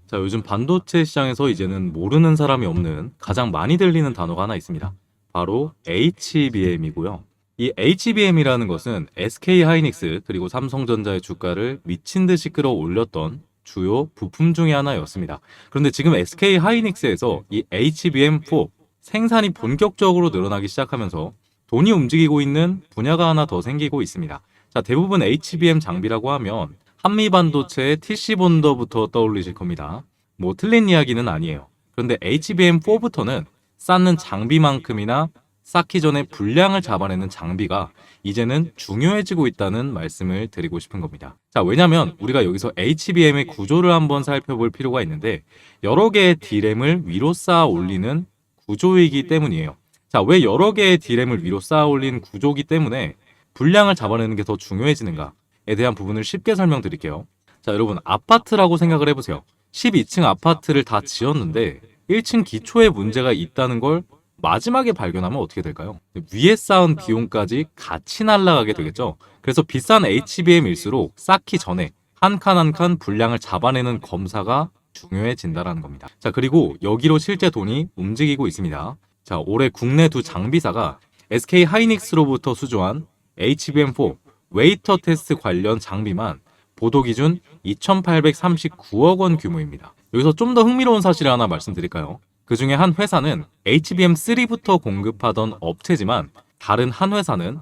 자, 요즘 반도체 시장에서 이제는 모르는 사람이 없는 가장 많이 들리는 단어가 하나 있습니다. 바로 HBM이고요. 이 HBM이라는 것은 SK 하이닉스 그리고 삼성전자의 주가를 미친 듯이 끌어올렸던 주요 부품 중에 하나였습니다. 그런데 지금 SK 하이닉스에서 이 HBM4 생산이 본격적으로 늘어나기 시작하면서 돈이 움직이고 있는 분야가 하나 더 생기고 있습니다. 자, 대부분 HBM 장비라고 하면 한미반도체의 TC본더부터 떠올리실 겁니다. 뭐 틀린 이야기는 아니에요. 그런데 HBM4부터는 쌓는 장비만큼이나 쌓기 전에 분량을 잡아내는 장비가 이제는 중요해지고 있다는 말씀을 드리고 싶은 겁니다. 자, 왜냐면 우리가 여기서 HBM의 구조를 한번 살펴볼 필요가 있는데 여러 개의 D램을 위로 쌓아 올리는 구조이기 때문이에요. 자, 왜 여러 개의 D램을 위로 쌓아 올린 구조이기 때문에 분량을 잡아내는 게 더 중요해지는가에 대한 부분을 쉽게 설명드릴게요. 자, 여러분 아파트라고 생각을 해보세요. 12층 아파트를 다 지었는데 1층 기초에 문제가 있다는 걸 마지막에 발견하면 어떻게 될까요? 위에 쌓은 비용까지 같이 날아가게 되겠죠. 그래서 비싼 HBM일수록 쌓기 전에 한 칸 한 칸 분량을 잡아내는 검사가 중요해진다는 겁니다. 자, 그리고 여기로 실제 돈이 움직이고 있습니다. 자, 올해 국내 두 장비사가 SK 하이닉스로부터 수주한 HBM4 웨이터 테스트 관련 장비만 보도 기준 2,839억 원 규모입니다. 여기서 좀 더 흥미로운 사실을 하나 말씀드릴까요? 그 중에 한 회사는 HBM3부터 공급하던 업체지만 다른 한 회사는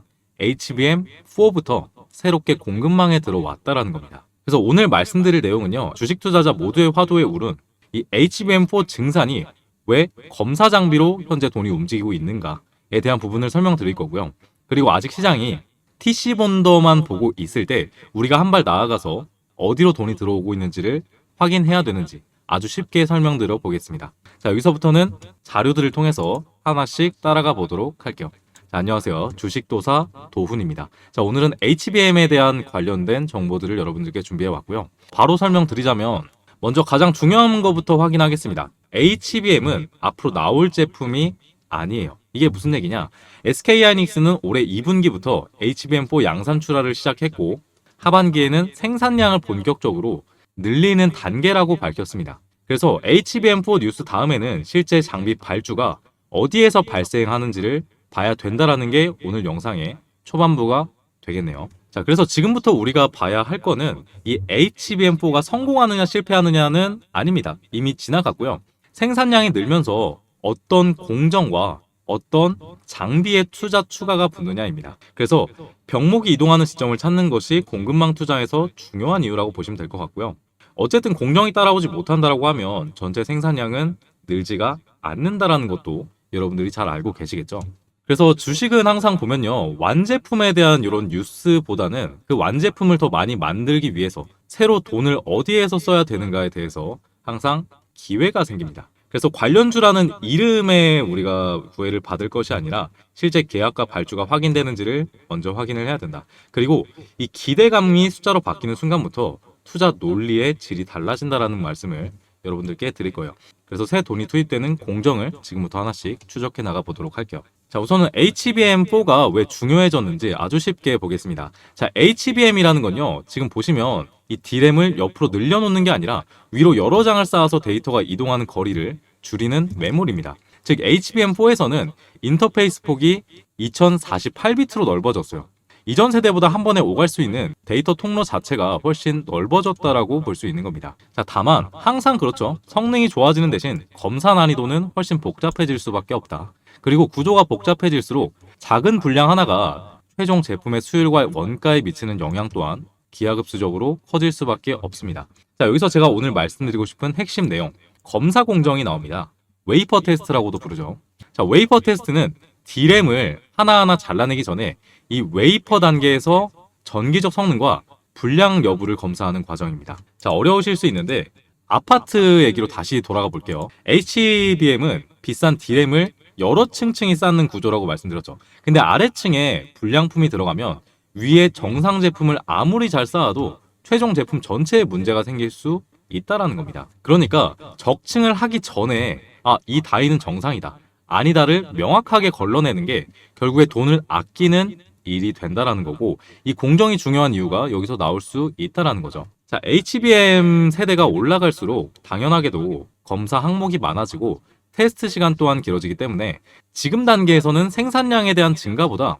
HBM4부터 새롭게 공급망에 들어왔다라는 겁니다. 그래서 오늘 말씀드릴 내용은요, 주식 투자자 모두의 화두에 오른 이 HBM4 증산이 왜 검사 장비로 현재 돈이 움직이고 있는가에 대한 부분을 설명드릴 거고요. 그리고 아직 시장이 TC본더만 보고 있을 때 우리가 한 발 나아가서 어디로 돈이 들어오고 있는지를 확인해야 되는지 아주 쉽게 설명드려 보겠습니다. 자, 여기서부터는 자료들을 통해서 하나씩 따라가 보도록 할게요. 자, 안녕하세요. 주식도사 도훈입니다. 자, 오늘은 HBM에 대한 관련된 정보들을 여러분들께 준비해 왔고요. 바로 설명드리자면 먼저 가장 중요한 것부터 확인하겠습니다. HBM은 앞으로 나올 제품이 아니에요. 이게 무슨 얘기냐? SK하이닉스는 올해 2분기부터 HBM4 양산 출하를 시작했고 하반기에는 생산량을 본격적으로 늘리는 단계라고 밝혔습니다. 그래서 HBM4 뉴스 다음에는 실제 장비 발주가 어디에서 발생하는지를 봐야 된다라는 게 오늘 영상의 초반부가 되겠네요. 자, 그래서 지금부터 우리가 봐야 할 거는 이 HBM4가 성공하느냐 실패하느냐는 아닙니다. 이미 지나갔고요. 생산량이 늘면서 어떤 공정과 어떤 장비의 투자 추가가 붙느냐입니다. 그래서 병목이 이동하는 시점을 찾는 것이 공급망 투자에서 중요한 이유라고 보시면 될 것 같고요. 어쨌든 공정이 따라오지 못한다라고 하면 전체 생산량은 늘지가 않는다라는 것도 여러분들이 잘 알고 계시겠죠. 그래서 주식은 항상 보면요, 완제품에 대한 이런 뉴스보다는 그 완제품을 더 많이 만들기 위해서 새로 돈을 어디에서 써야 되는가에 대해서 항상 기회가 생깁니다. 그래서 관련주라는 이름에 우리가 구애를 받을 것이 아니라 실제 계약과 발주가 확인되는지를 먼저 확인을 해야 된다. 그리고 이 기대감이 숫자로 바뀌는 순간부터 투자 논리의 질이 달라진다라는 말씀을 여러분들께 드릴 거예요. 그래서 새 돈이 투입되는 공정을 지금부터 하나씩 추적해 나가 보도록 할게요. 자, 우선은 HBM4가 왜 중요해졌는지 아주 쉽게 보겠습니다. 자, HBM이라는 건요, 지금 보시면 이 D램을 옆으로 늘려놓는 게 아니라 위로 여러 장을 쌓아서 데이터가 이동하는 거리를 줄이는 메모리입니다. 즉 HBM4에서는 인터페이스 폭이 2048비트로 넓어졌어요. 이전 세대보다 한 번에 오갈 수 있는 데이터 통로 자체가 훨씬 넓어졌다라고 볼 수 있는 겁니다. 자, 다만 항상 그렇죠. 성능이 좋아지는 대신 검사 난이도는 훨씬 복잡해질 수밖에 없다. 그리고 구조가 복잡해질수록 작은 분량 하나가 최종 제품의 수율과 원가에 미치는 영향 또한 기하급수적으로 커질 수밖에 없습니다. 자, 여기서 제가 오늘 말씀드리고 싶은 핵심 내용, 검사 공정이 나옵니다. 웨이퍼 테스트라고도 부르죠. 자, 웨이퍼 테스트는 D램을 하나하나 잘라내기 전에 이 웨이퍼 단계에서 전기적 성능과 불량 여부를 검사하는 과정입니다. 자, 어려우실 수 있는데 아파트 얘기로 다시 돌아가 볼게요. HBM은 비싼 D램을 여러 층층이 쌓는 구조라고 말씀드렸죠. 근데 아래층에 불량품이 들어가면 위에 정상 제품을 아무리 잘 쌓아도 최종 제품 전체에 문제가 생길 수 있다라는 겁니다. 그러니까 적층을 하기 전에 이 다이는 정상이다, 아니다를 명확하게 걸러내는 게 결국에 돈을 아끼는 일이 된다라는 거고, 이 공정이 중요한 이유가 여기서 나올 수 있다라는 거죠. 자, HBM 세대가 올라갈수록 당연하게도 검사 항목이 많아지고 테스트 시간 또한 길어지기 때문에 지금 단계에서는 생산량에 대한 증가보다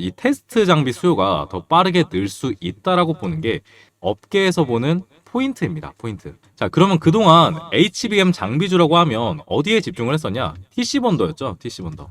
이 테스트 장비 수요가 더 빠르게 늘 수 있다라고 보는 게 업계에서 보는 포인트입니다. 포인트. 자, 그러면 그동안 HBM 장비주라고 하면 어디에 집중을 했었냐? TC본더였죠. TC본더.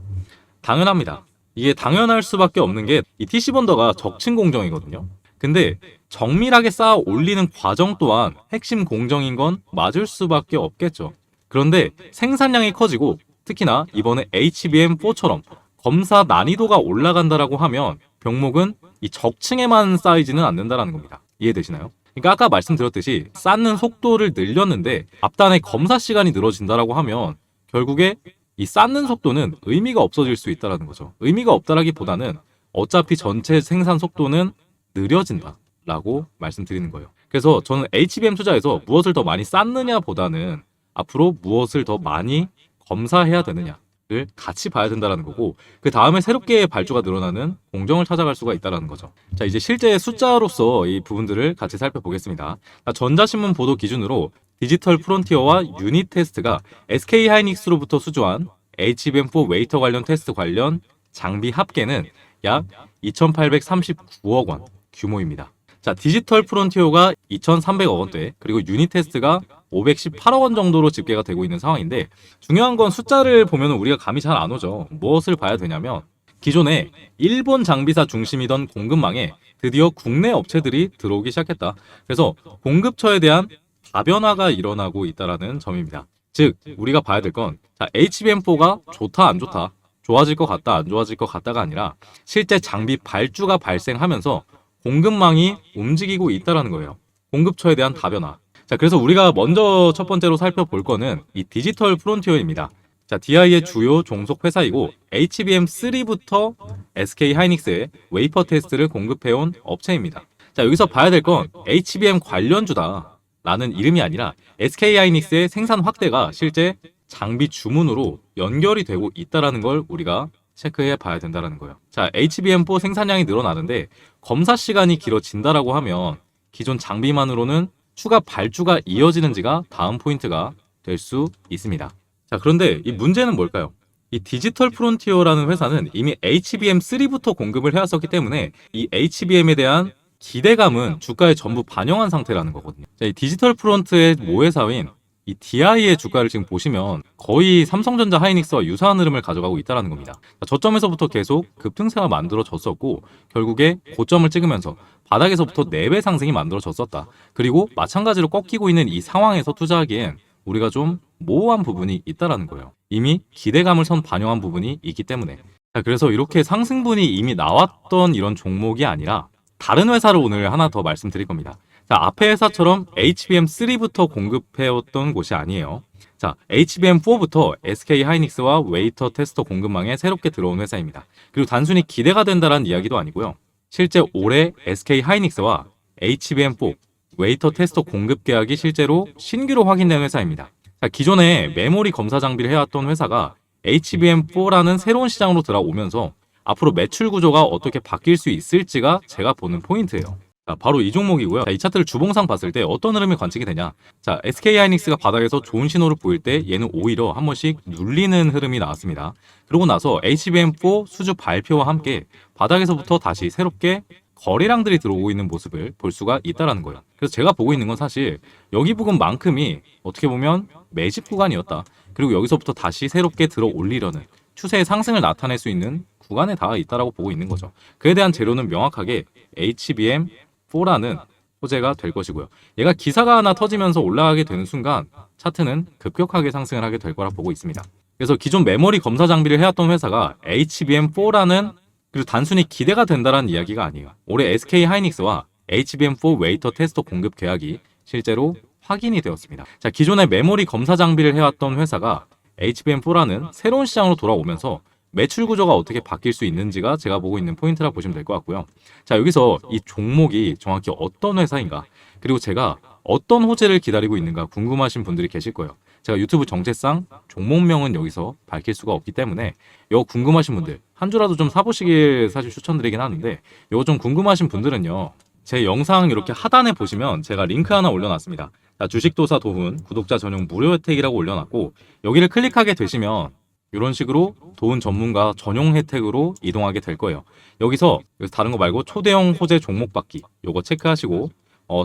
당연합니다. 이게 당연할 수밖에 없는 게 이 TC본더가 적층 공정이거든요. 근데 정밀하게 쌓아 올리는 과정 또한 핵심 공정인 건 맞을 수밖에 없겠죠. 그런데 생산량이 커지고 특히나 이번에 HBM4처럼 검사 난이도가 올라간다라고 하면 병목은 이 적층에만 쌓이지는 않는다라는 겁니다. 이해되시나요? 그러니까 아까 말씀드렸듯이 쌓는 속도를 늘렸는데 앞단의 검사 시간이 늘어진다라고 하면 결국에 이 쌓는 속도는 의미가 없어질 수 있다라는 거죠. 의미가 없다라기보다는 어차피 전체 생산 속도는 느려진다라고 말씀드리는 거예요. 그래서 저는 HBM 투자에서 무엇을 더 많이 쌓느냐 보다는 앞으로 무엇을 더 많이 검사해야 되느냐를 같이 봐야 된다는 거고, 그 다음에 새롭게 발주가 늘어나는 공정을 찾아갈 수가 있다는 거죠. 자, 이제 실제 숫자로서 이 부분들을 같이 살펴보겠습니다. 자, 전자신문 보도 기준으로 디지털 프론티어와 유닛 테스트가 SK 하이닉스로부터 수주한 HBM4 웨이터 관련 테스트 관련 장비 합계는 약 2,839억 원 규모입니다. 자, 디지털 프론티어가 2,300억 원대, 그리고 유닛 테스트가 518억 원 정도로 집계가 되고 있는 상황인데, 중요한 건 숫자를 보면 우리가 감이 잘 안 오죠. 무엇을 봐야 되냐면 기존에 일본 장비사 중심이던 공급망에 드디어 국내 업체들이 들어오기 시작했다. 그래서 공급처에 대한 다변화가 일어나고 있다는 점입니다. 즉, 우리가 봐야 될 건 HBM4가 좋다 안 좋다, 좋아질 것 같다 안 좋아질 것 같다가 아니라 실제 장비 발주가 발생하면서 공급망이 움직이고 있다는 거예요. 공급처에 대한 다변화. 자, 그래서 우리가 먼저 첫 번째로 살펴볼 거는 이 디지털 프론티어입니다. 자, DI의 주요 종속 회사이고 HBM3부터 SK 하이닉스에 웨이퍼 테스트를 공급해온 업체입니다. 자, 여기서 봐야 될 건 HBM 관련주다 라는 이름이 아니라 SK 하이닉스의 생산 확대가 실제 장비 주문으로 연결이 되고 있다는 걸 우리가 체크해 봐야 된다는 거예요. 자, HBM4 생산량이 늘어나는데 검사 시간이 길어진다라고 하면 기존 장비만으로는 추가 발주가 이어지는지가 다음 포인트가 될 수 있습니다. 자, 그런데 이 문제는 뭘까요? 이 디지털 프론티어라는 회사는 이미 HBM3부터 공급을 해왔었기 때문에 이 HBM에 대한 기대감은 주가에 전부 반영한 상태라는 거거든요. 자, 이 디지털 프론트의 모회사인 이 DI의 주가를 지금 보시면 거의 삼성전자 하이닉스와 유사한 흐름을 가져가고 있다는 겁니다. 저점에서부터 계속 급등세가 만들어졌었고 결국에 고점을 찍으면서 바닥에서부터 4배 상승이 만들어졌었다. 그리고 마찬가지로 꺾이고 있는 이 상황에서 투자하기엔 우리가 좀 모호한 부분이 있다는 거예요. 이미 기대감을 선 반영한 부분이 있기 때문에. 자, 그래서 이렇게 상승분이 이미 나왔던 이런 종목이 아니라 다른 회사를 오늘 하나 더 말씀드릴 겁니다. 자, 앞의 회사처럼 HBM3부터 공급해왔던 곳이 아니에요. 자, HBM4부터 SK 하이닉스와 웨이터 테스터 공급망에 새롭게 들어온 회사입니다. 그리고 단순히 기대가 된다는 이야기도 아니고요. 실제 올해 SK 하이닉스와 HBM4 웨이터 테스터 공급 계약이 실제로 신규로 확인된 회사입니다. 자, 기존에 메모리 검사 장비를 해왔던 회사가 HBM4라는 새로운 시장으로 들어오면서 앞으로 매출 구조가 어떻게 바뀔 수 있을지가 제가 보는 포인트예요. 자, 바로 이 종목이고요. 자, 이 차트를 주봉상 봤을 때 어떤 흐름이 관측이 되냐? 자, SK 하이닉스가 바닥에서 좋은 신호를 보일 때 얘는 오히려 한 번씩 눌리는 흐름이 나왔습니다. 그러고 나서 HBM4 수주 발표와 함께 바닥에서부터 다시 새롭게 거래량들이 들어오고 있는 모습을 볼 수가 있다는 거예요. 그래서 제가 보고 있는 건 사실 여기 부분만큼이 어떻게 보면 매집 구간이었다. 그리고 여기서부터 다시 새롭게 들어 올리려는 추세의 상승을 나타낼 수 있는 구간에 닿아 있다라고 보고 있는 거죠. 그에 대한 재료는 명확하게 HBM4라는 소재가 될 것이고요. 얘가 기사가 하나 터지면서 올라가게 되는 순간 차트는 급격하게 상승을 하게 될 거라 보고 있습니다. 그래서 기존 메모리 검사 장비를 해왔던 회사가 HBM4라는, 그리고 단순히 기대가 된다는 이야기가 아니에요. 올해 SK 하이닉스와 HBM4 웨이터 테스터 공급 계약이 실제로 확인이 되었습니다. 자, 기존의 메모리 검사 장비를 해왔던 회사가 HBM4라는 새로운 시장으로 돌아오면서 매출 구조가 어떻게 바뀔 수 있는지가 제가 보고 있는 포인트라 보시면 될 것 같고요. 자, 여기서 이 종목이 정확히 어떤 회사인가, 그리고 제가 어떤 호재를 기다리고 있는가 궁금하신 분들이 계실 거예요. 제가 유튜브 정체상 종목명은 여기서 밝힐 수가 없기 때문에 이거 궁금하신 분들 한 주라도 좀 사보시길 사실 추천드리긴 하는데, 이거 좀 궁금하신 분들은요, 제 영상 이렇게 하단에 보시면 제가 링크 하나 올려놨습니다. 자, 주식도사 도훈 구독자 전용 무료 혜택이라고 올려놨고, 여기를 클릭하게 되시면 이런 식으로 도훈 전문가 전용 혜택으로 이동하게 될 거예요. 여기서 다른 거 말고 초대형 호재 종목 받기 요거 체크하시고,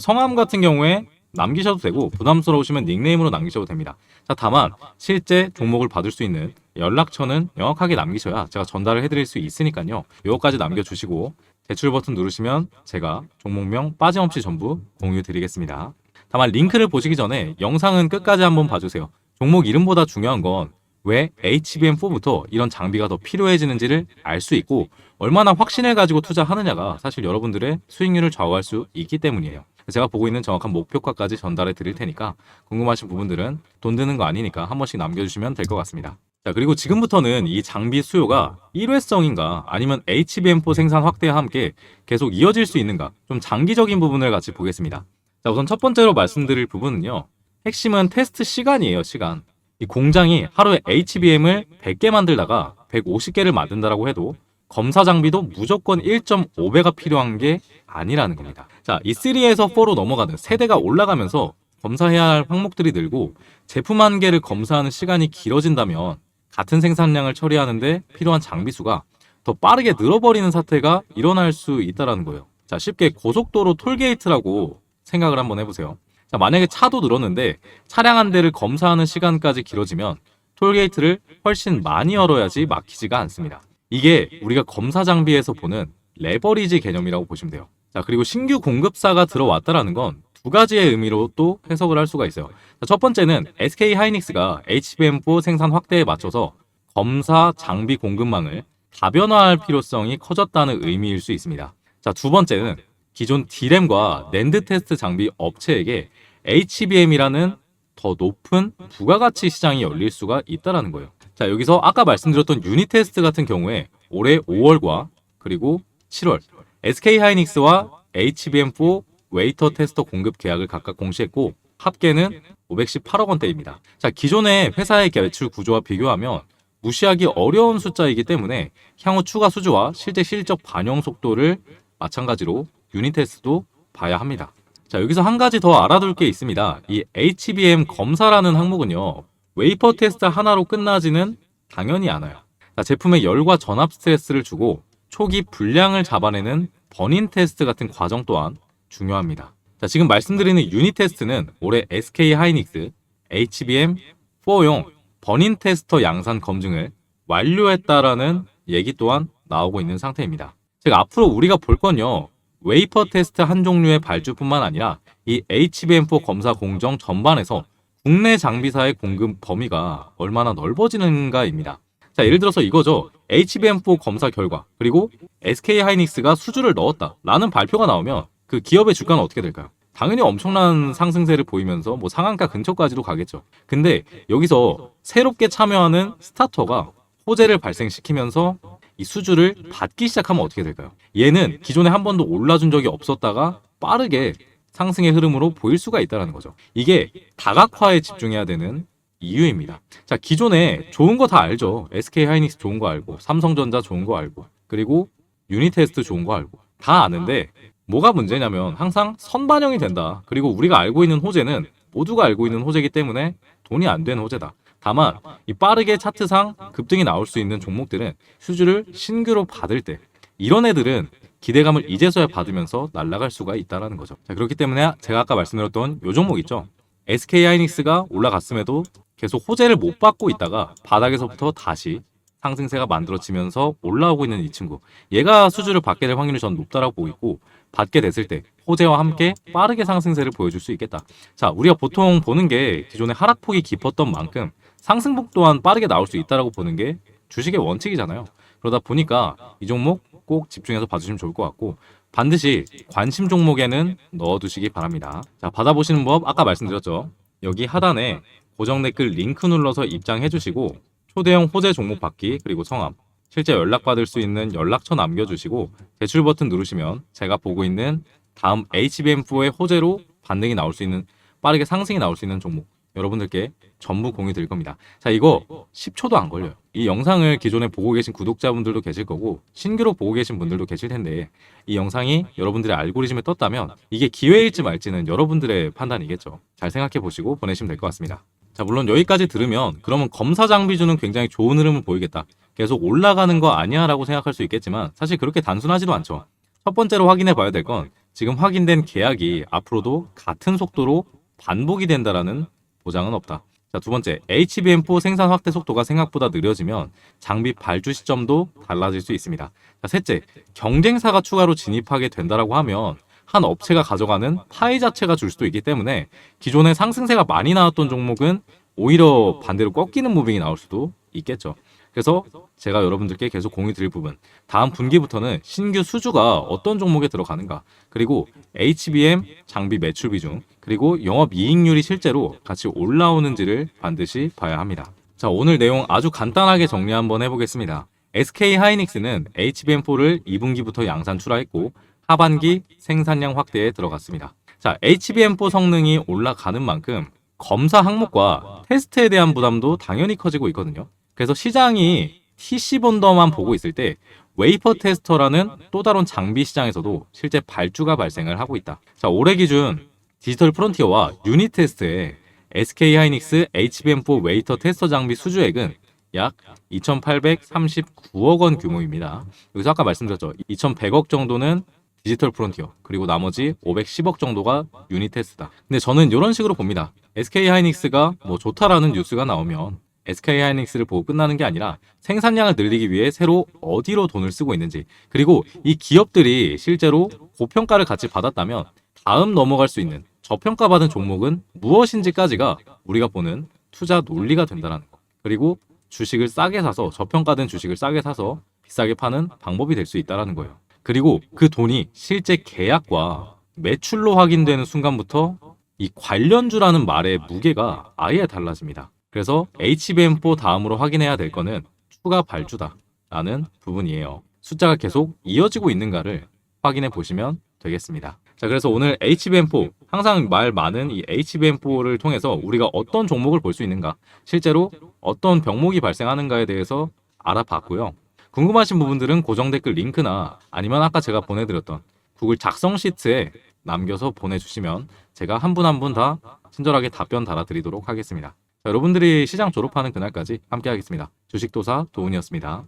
성함 같은 경우에 남기셔도 되고 부담스러우시면 닉네임으로 남기셔도 됩니다. 자, 다만 실제 종목을 받을 수 있는 연락처는 명확하게 남기셔야 제가 전달을 해드릴 수 있으니까요. 요거까지 남겨주시고 제출 버튼 누르시면 제가 종목명 빠짐없이 전부 공유 드리겠습니다. 다만 링크를 보시기 전에 영상은 끝까지 한번 봐주세요. 종목 이름보다 중요한 건 왜 HBM4부터 이런 장비가 더 필요해지는지를 알 수 있고, 얼마나 확신을 가지고 투자하느냐가 사실 여러분들의 수익률을 좌우할 수 있기 때문이에요. 제가 보고 있는 정확한 목표가까지 전달해 드릴 테니까 궁금하신 부분들은 돈 드는 거 아니니까 한 번씩 남겨주시면 될 것 같습니다. 자, 그리고 지금부터는 이 장비 수요가 일회성인가 아니면 HBM4 생산 확대와 함께 계속 이어질 수 있는가, 좀 장기적인 부분을 같이 보겠습니다. 자, 우선 첫 번째로 말씀드릴 부분은요, 핵심은 테스트 시간이에요. 시간. 이 공장이 하루에 HBM을 100개 만들다가 150개를 만든다라고 해도 검사 장비도 무조건 1.5배가 필요한 게 아니라는 겁니다. 자, E3에서 4로 넘어가는 세대가 올라가면서 검사해야 할 항목들이 늘고 제품 한 개를 검사하는 시간이 길어진다면 같은 생산량을 처리하는데 필요한 장비 수가 더 빠르게 늘어버리는 사태가 일어날 수 있다는 거예요. 자, 쉽게 고속도로 톨게이트라고 생각을 한번 해보세요. 자, 만약에 차도 늘었는데 차량 한 대를 검사하는 시간까지 길어지면 톨게이트를 훨씬 많이 열어야지 막히지가 않습니다. 이게 우리가 검사 장비에서 보는 레버리지 개념이라고 보시면 돼요. 자, 그리고 신규 공급사가 들어왔다라는 건 두 가지의 의미로 또 해석을 할 수가 있어요. 자, 첫 번째는 SK 하이닉스가 HBM4 생산 확대에 맞춰서 검사 장비 공급망을 다변화할 필요성이 커졌다는 의미일 수 있습니다. 자, 두 번째는 기존 D램과 낸드 테스트 장비 업체에게 HBM이라는 더 높은 부가가치 시장이 열릴 수가 있다는 거예요. 자, 여기서 아까 말씀드렸던 유닛 테스트 같은 경우에 올해 5월과 그리고 7월 SK 하이닉스와 HBM4 웨이터 테스터 공급 계약을 각각 공시했고 합계는 518억 원대입니다. 자, 기존의 회사의 매출 구조와 비교하면 무시하기 어려운 숫자이기 때문에 향후 추가 수주와 실제 실적 반영 속도를 마찬가지로 유닛 테스트도 봐야 합니다. 자, 여기서 한 가지 더 알아둘 게 있습니다. 이 HBM 검사라는 항목은요, 웨이퍼 테스트 하나로 끝나지는 당연히 않아요. 자, 제품에 열과 전압 스트레스를 주고 초기 분량을 잡아내는 버닝 테스트 같은 과정 또한 중요합니다. 자, 지금 말씀드리는 유닛 테스트는 올해 SK 하이닉스 HBM4용 버닝 테스터 양산 검증을 완료했다라는 얘기 또한 나오고 있는 상태입니다. 즉, 앞으로 우리가 볼 건요, 웨이퍼 테스트 한 종류의 발주뿐만 아니라 이 HBM4 검사 공정 전반에서 국내 장비사의 공급 범위가 얼마나 넓어지는가입니다. 자, 예를 들어서 이거죠. HBM4 검사 결과 그리고 SK 하이닉스가 수주를 넣었다라는 발표가 나오면 그 기업의 주가는 어떻게 될까요? 당연히 엄청난 상승세를 보이면서 뭐 상한가 근처까지도 가겠죠. 근데 여기서 새롭게 참여하는 스타터가 호재를 발생시키면서 이 수주를 받기 시작하면 어떻게 될까요? 얘는 기존에 한 번도 올라준 적이 없었다가 빠르게 상승의 흐름으로 보일 수가 있다는 거죠. 이게 다각화에 집중해야 되는 이유입니다. 자, 기존에 좋은 거 다 알죠. SK 하이닉스 좋은 거 알고, 삼성전자 좋은 거 알고, 그리고 유니테스트 좋은 거 알고 다 아는데 뭐가 문제냐면 항상 선반영이 된다. 그리고 우리가 알고 있는 호재는 모두가 알고 있는 호재이기 때문에 돈이 안 되는 호재다. 다만 이 빠르게 차트상 급등이 나올 수 있는 종목들은 수주를 신규로 받을 때 이런 애들은 기대감을 이제서야 받으면서 날아갈 수가 있다는 거죠. 자, 그렇기 때문에 제가 아까 말씀드렸던 요 종목 있죠. SK 하이닉스가 올라갔음에도 계속 호재를 못 받고 있다가 바닥에서부터 다시 상승세가 만들어지면서 올라오고 있는 이 친구, 얘가 수주를 받게 될 확률이 전 높다라고 보고 있고, 받게 됐을 때 호재와 함께 빠르게 상승세를 보여줄 수 있겠다. 자, 우리가 보통 보는 게 기존의 하락폭이 깊었던 만큼 상승폭 또한 빠르게 나올 수 있다라고 보는 게 주식의 원칙이잖아요. 그러다 보니까 이 종목 꼭 집중해서 봐주시면 좋을 것 같고, 반드시 관심 종목에는 넣어두시기 바랍니다. 자, 받아보시는 법 아까 말씀드렸죠. 여기 하단에 고정 댓글 링크 눌러서 입장해 주시고 초대형 호재 종목 받기 그리고 성함, 실제 연락받을 수 있는 연락처 남겨주시고 제출 버튼 누르시면 제가 보고 있는 다음 HBM4의 호재로 반등이 나올 수 있는, 빠르게 상승이 나올 수 있는 종목 여러분들께 전부 공유 드릴 겁니다. 자, 이거 10초도 안 걸려요. 이 영상을 기존에 보고 계신 구독자분들도 계실 거고 신규로 보고 계신 분들도 계실 텐데 이 영상이 여러분들의 알고리즘에 떴다면 이게 기회일지 말지는 여러분들의 판단이겠죠. 잘 생각해 보시고 보내시면 될 것 같습니다. 자, 물론 여기까지 들으면 그러면 검사 장비주는 굉장히 좋은 흐름을 보이겠다. 계속 올라가는 거 아니야 라고 생각할 수 있겠지만 사실 그렇게 단순하지도 않죠. 첫 번째로 확인해 봐야 될 건 지금 확인된 계약이 앞으로도 같은 속도로 반복이 된다라는 보장은 없다. 자, 두 번째, HBM4 생산 확대 속도가 생각보다 느려지면 장비 발주 시점도 달라질 수 있습니다. 자, 셋째, 경쟁사가 추가로 진입하게 된다라고 하면 한 업체가 가져가는 파이 자체가 줄 수도 있기 때문에 기존에 상승세가 많이 나왔던 종목은 오히려 반대로 꺾이는 무빙이 나올 수도 있겠죠. 그래서 제가 여러분들께 계속 공유 드릴 부분, 다음 분기부터는 신규 수주가 어떤 종목에 들어가는가, 그리고 HBM 장비 매출 비중, 그리고 영업 이익률이 실제로 같이 올라오는지를 반드시 봐야 합니다. 자, 오늘 내용 아주 간단하게 정리 한번 해보겠습니다. SK 하이닉스는 HBM4를 2분기부터 양산 출하했고 하반기 생산량 확대에 들어갔습니다. 자, HBM4 성능이 올라가는 만큼 검사 항목과 테스트에 대한 부담도 당연히 커지고 있거든요. 그래서 시장이 TC 본더만 보고 있을 때 웨이퍼 테스터라는 또 다른 장비 시장에서도 실제 발주가 발생을 하고 있다. 자, 올해 기준 디지털 프론티어와 유닛 테스트의 SK 하이닉스 HBM4 웨이터 테스터 장비 수주액은 약 2,839억 원 규모입니다. 여기서 아까 말씀드렸죠. 2,100억 정도는 디지털 프론티어, 그리고 나머지 510억 정도가 유닛 테스트다. 근데 저는 이런 식으로 봅니다. SK 하이닉스가 뭐 좋다라는 뉴스가 나오면 SK 하이닉스를 보고 끝나는 게 아니라 생산량을 늘리기 위해 새로 어디로 돈을 쓰고 있는지, 그리고 이 기업들이 실제로 고평가를 같이 받았다면 다음 넘어갈 수 있는 저평가받은 종목은 무엇인지까지가 우리가 보는 투자 논리가 된다는 거. 그리고 주식을 싸게 사서, 저평가된 주식을 싸게 사서 비싸게 파는 방법이 될 수 있다는 거예요. 그리고 그 돈이 실제 계약과 매출로 확인되는 순간부터 이 관련주라는 말의 무게가 아예 달라집니다. 그래서 HBM4 다음으로 확인해야 될 거는 추가 발주다라는 부분이에요. 숫자가 계속 이어지고 있는가를 확인해 보시면 되겠습니다. 자, 그래서 오늘 HBM4, 항상 말 많은 이 HBM4를 통해서 우리가 어떤 종목을 볼 수 있는가, 실제로 어떤 병목이 발생하는가에 대해서 알아봤고요. 궁금하신 부분들은 고정 댓글 링크나 아니면 아까 제가 보내드렸던 구글 작성 시트에 남겨서 보내주시면 제가 한 분 한 분 다 친절하게 답변 달아드리도록 하겠습니다. 자, 여러분들이 시장 졸업하는 그날까지 함께 하겠습니다. 주식도사 도훈이었습니다.